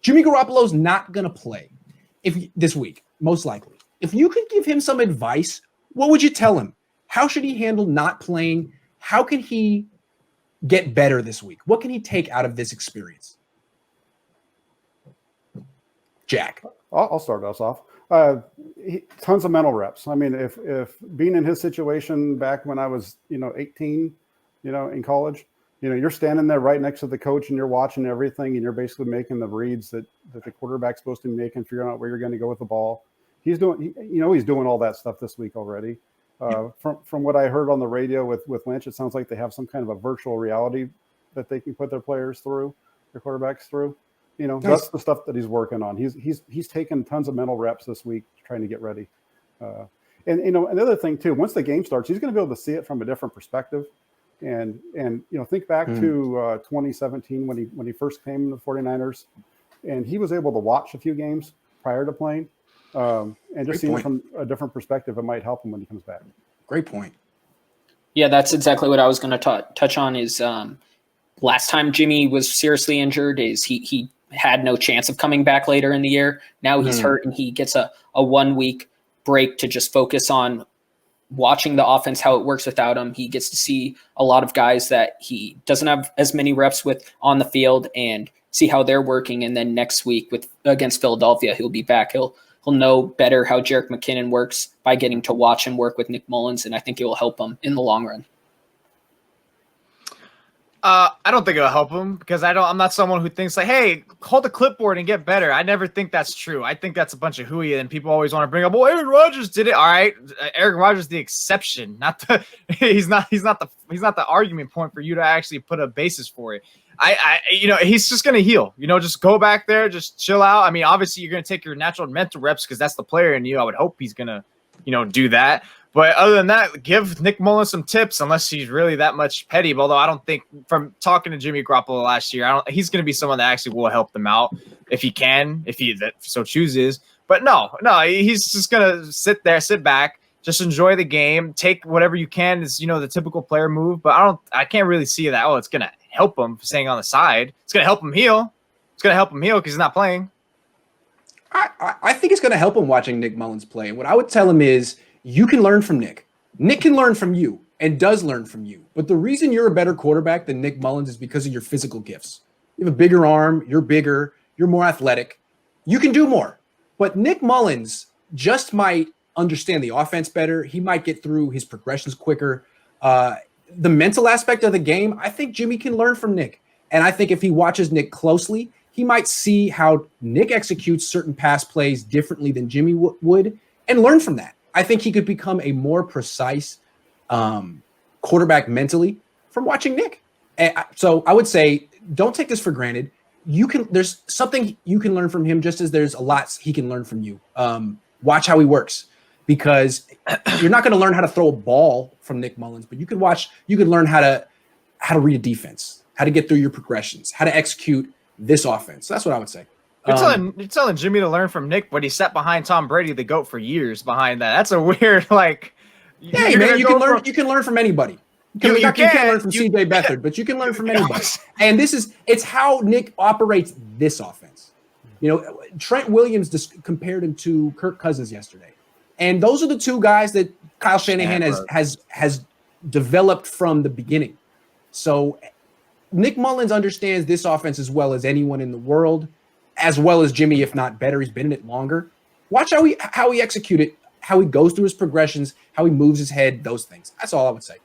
Jimmy Garoppolo's not going to play this week, most likely. If you could give him some advice, what would you tell him? How should he handle not playing? How can he get better this week? What can he take out of this experience? Jack. I'll start us off. Tons of mental reps. I mean, if being in his situation back when I was, 18, in college, you're standing there right next to the coach and you're watching everything and you're basically making the reads that the quarterback's supposed to be making, figuring out where you're going to go with the ball. He's doing all that stuff this week already. From what I heard on the radio with Lynch, it sounds like they have some kind of a virtual reality that they can put their players through, their quarterbacks through. Nice. That's the stuff that he's working on. He's taken tons of mental reps this week trying to get ready. And another thing too, once the game starts, he's going to be able to see it from a different perspective. And think back to 2017 when he first came to the 49ers, and he was able to watch a few games prior to playing. And just seeing it from a different perspective, it might help him when he comes back. Great point. Yeah, that's exactly what I was going to touch on is last time Jimmy was seriously injured is he had no chance of coming back later in the year. Now he's hurt and he gets a 1 week break to just focus on watching the offense, how it works without him. He gets to see a lot of guys that he doesn't have as many reps with on the field and see how they're working. And then next week against Philadelphia, he'll be back. He'll know better how Jerick McKinnon works by getting to watch and work with Nick Mullins, and I think it will help him in the long run. I don't think it'll help him because I'm not someone who thinks like, hey, hold the clipboard and get better. I never think that's true. I think that's a bunch of hooey, and people always want to bring up, well, Aaron Rodgers did it. All right, Aaron Rodgers the exception, not the he's not the argument point for you to actually put a basis for it. He's just going to heal, just go back there, just chill out. I mean, obviously you're going to take your natural mental reps because that's the player in you. I would hope he's going to, do that. But other than that, give Nick Mullins some tips unless he's really that much petty. Although I don't think from talking to Jimmy Garoppolo last year, he's going to be someone that actually will help them out if he can, if he so chooses. But no, he's just going to sit back, just enjoy the game, take whatever you can is, the typical player move. But I can't really see that. Oh, it's going to help him staying on the side. It's going to help him heal. It's going to help him heal because he's not playing. I think it's going to help him watching Nick Mullins play. And what I would tell him is you can learn from Nick. Nick can learn from you and does learn from you. But the reason you're a better quarterback than Nick Mullins is because of your physical gifts. You have a bigger arm. You're bigger. You're more athletic. You can do more. But Nick Mullins just might understand the offense better. He might get through his progressions quicker. The mental aspect of the game, I think Jimmy can learn from Nick. And I think if he watches Nick closely, he might see how Nick executes certain pass plays differently than Jimmy would and learn from that. I think he could become a more precise quarterback mentally from watching Nick. And so I would say, don't take this for granted. There's something you can learn from him just as there's a lot he can learn from you. Watch how he works, because you're not going to learn how to throw a ball from Nick Mullins, but you can learn how to read a defense, how to get through your progressions, how to execute this offense. So that's what I would say. You're telling Jimmy to learn from Nick, but he sat behind Tom Brady, the GOAT, for years behind that. That's a weird, Hey, man, you can learn from anybody. You can't learn from CJ Beathard, but you can learn from anybody. And it's how Nick operates this offense. Trent Williams just compared him to Kirk Cousins yesterday. And those are the two guys that Kyle Shanahan has developed from the beginning. So Nick Mullins understands this offense as well as anyone in the world, as well as Jimmy, if not better. He's been in it longer. Watch how he executes it, how he goes through his progressions, how he moves his head, those things. That's all I would say.